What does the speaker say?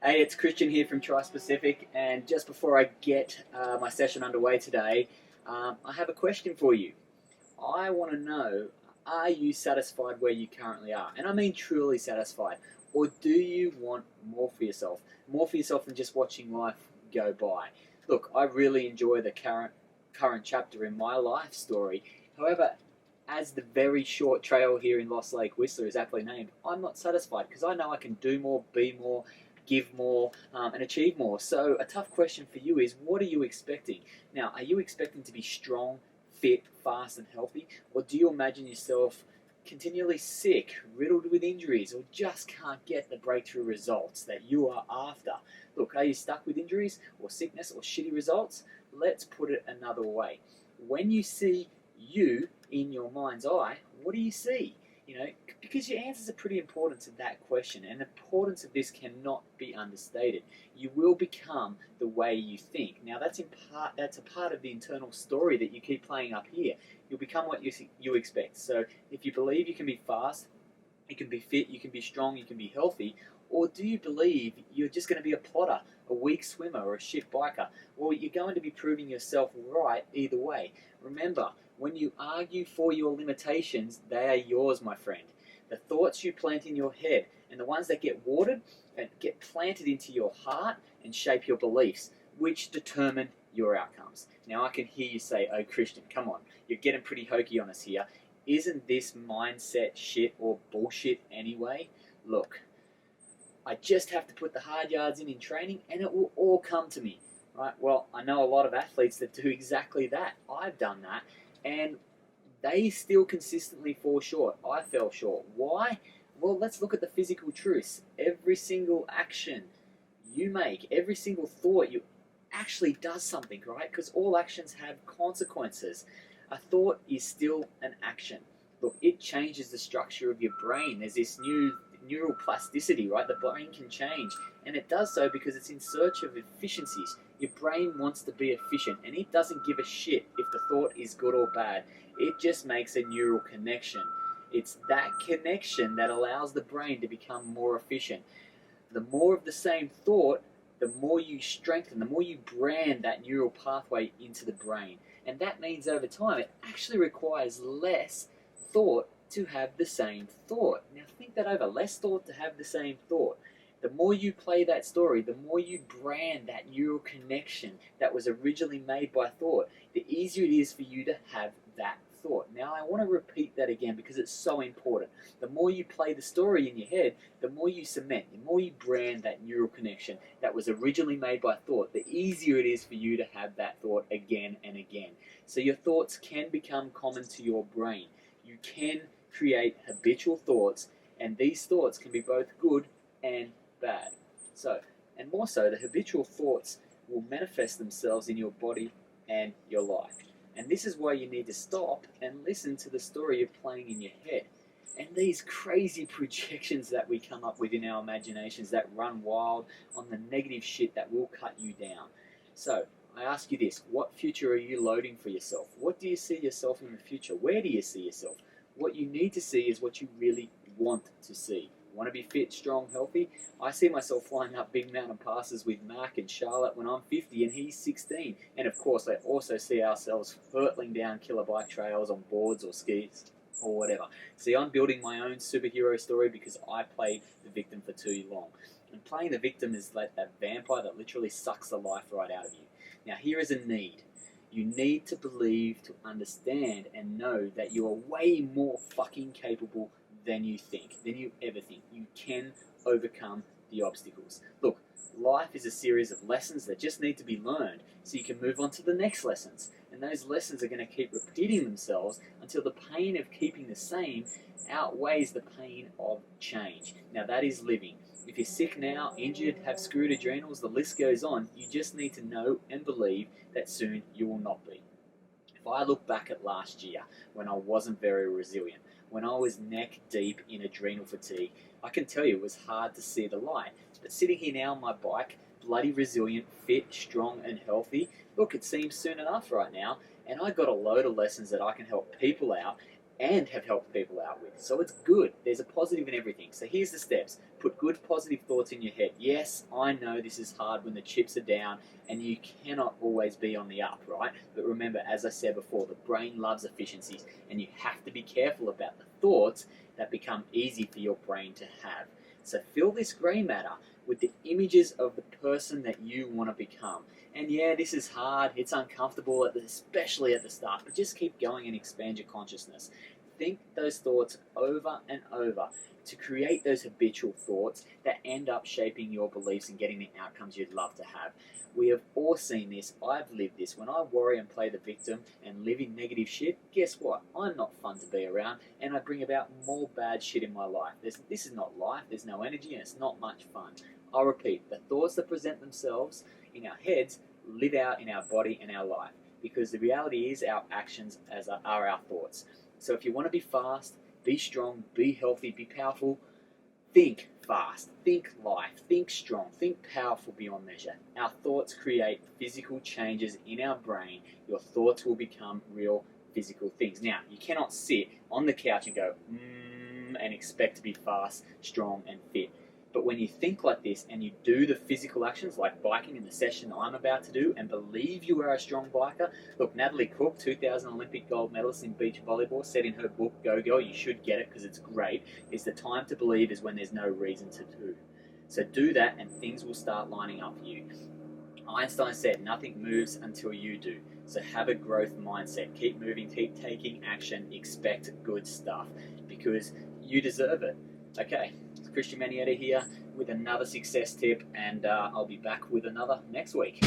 Hey, it's Christian here from TriSpecific, and just before I get my session underway today, I have a question for you. I want to know, are you satisfied where you currently are? And I mean truly satisfied. Or do you want more for yourself? More for yourself than just watching life go by. Look, I really enjoy the current chapter in my life story. However, as the very short trail here in Lost Lake Whistler is aptly named, I'm not satisfied because I know I can do more, be more, give more, and achieve more. So a tough question for you is, what are you expecting? Now, are you expecting to be strong, fit, fast, and healthy? Or do you imagine yourself continually sick, riddled with injuries, or just can't get the breakthrough results that you are after? Look, are you stuck with injuries or sickness or shitty results? Let's put it another way. When you see you in your mind's eye, what do you see? Because your answers are pretty important to that question, and the importance of this cannot be understated. You will become the way you think. Now, that's a part of the internal story that you keep playing up here. You'll become what you expect. So, if you believe you can be fast, you can be fit, you can be strong, you can be healthy, or do you believe you're just going to be a plotter, a weak swimmer, or a shit biker? Well, you're going to be proving yourself right either way. Remember, when you argue for your limitations, they are yours, my friend. The thoughts you plant in your head and the ones that get watered and get planted into your heart and shape your beliefs, which determine your outcomes. Now, I can hear you say, oh, Christian, come on, you're getting pretty hokey on us here. Isn't this mindset shit or bullshit anyway? Look, I just have to put the hard yards in training and it will all come to me. Right? Well, I know a lot of athletes that do exactly that. I've done that. And they still consistently fall short. I fell short. Why? Well, let's look at the physical truths. Every single action you make, every single thought you actually does something, right? Because all actions have consequences. A thought is still an action. Look, it changes the structure of your brain. There's this new neural plasticity, right? The brain can change, and it does so because it's in search of efficiencies. Your brain wants to be efficient, and it doesn't give a shit if the thought is good or bad. It just makes a neural connection. It's that connection that allows the brain to become more efficient. The more of the same thought, the more you strengthen, the more you brand that neural pathway into the brain. And that means over time, it actually requires less thought to have the same thought. Now think that over, less thought to have the same thought. The more you play that story, the more you brand that neural connection that was originally made by thought, the easier it is for you to have that thought. Now I want to repeat that again because it's so important. The more you play the story in your head, the more you cement, the more you brand that neural connection that was originally made by thought, the easier it is for you to have that thought again and again. So your thoughts can become common to your brain. You can create habitual thoughts, and these thoughts can be both good and bad. So, and more so, the habitual thoughts will manifest themselves in your body and your life. And this is why you need to stop and listen to the story you're playing in your head. And these crazy projections that we come up with in our imaginations that run wild on the negative shit that will cut you down. So, I ask you this, what future are you loading for yourself? What do you see yourself in the future? Where do you see yourself? What you need to see is what you really want to see. Want to be fit, strong, healthy? I see myself flying up big mountain passes with Mark and Charlotte when I'm 50 and he's 16. And of course, I also see ourselves hurtling down killer bike trails on boards or skis or whatever. See, I'm building my own superhero story because I played the victim for too long. And playing the victim is like that vampire that literally sucks the life right out of you. Now, here is a need. You need to believe, to understand, and know that you are way more fucking capable than you think, than you ever think. You can overcome the obstacles. Look, life is a series of lessons that just need to be learned so you can move on to the next lessons. And those lessons are going to keep repeating themselves until the pain of keeping the same outweighs the pain of change. Now, that is living. If you're sick now, injured, have screwed adrenals, the list goes on. You just need to know and believe that soon you will not be. If I look back at last year when I wasn't very resilient, when I was neck deep in adrenal fatigue, I can tell you it was hard to see the light. But sitting here now on my bike, bloody resilient, fit, strong and healthy, look, it seems soon enough right now, and I got a load of lessons that I can help people out and have helped people out with. So it's good. There's a positive in everything. So here's the steps. Put good positive thoughts in your head. Yes, I know this is hard when the chips are down and you cannot always be on the up, right? But remember, as I said before, the brain loves efficiencies and you have to be careful about the thoughts that become easy for your brain to have. So fill this grey matter with the images of the person that you want to become. And yeah, this is hard, it's uncomfortable, especially at the start, but just keep going and expand your consciousness. Think those thoughts over and over to create those habitual thoughts that end up shaping your beliefs and getting the outcomes you'd love to have. We have all seen this. I've lived this. When I worry and play the victim and live in negative shit, guess what? I'm not fun to be around, and I bring about more bad shit in my life. This is not life. There's no energy, and it's not much fun. I'll repeat, the thoughts that present themselves in our heads live out in our body and our life, because the reality is our actions are our thoughts. So if you want to be fast, be strong, be healthy, be powerful, think fast, think life, think strong, think powerful beyond measure. Our thoughts create physical changes in our brain. Your thoughts will become real physical things. Now, you cannot sit on the couch and go, and expect to be fast, strong, and fit. But when you think like this and you do the physical actions like biking in the session I'm about to do and believe you are a strong biker, look, Natalie Cook, 2000 Olympic gold medalist in beach volleyball, said in her book, Go Girl, you should get it because it's great, is the time to believe is when there's no reason to do. So do that and things will start lining up for you. Einstein said, nothing moves until you do. So have a growth mindset. Keep moving, keep taking action, expect good stuff because you deserve it. Okay. Christian Manietta here with another success tip, and I'll be back with another next week.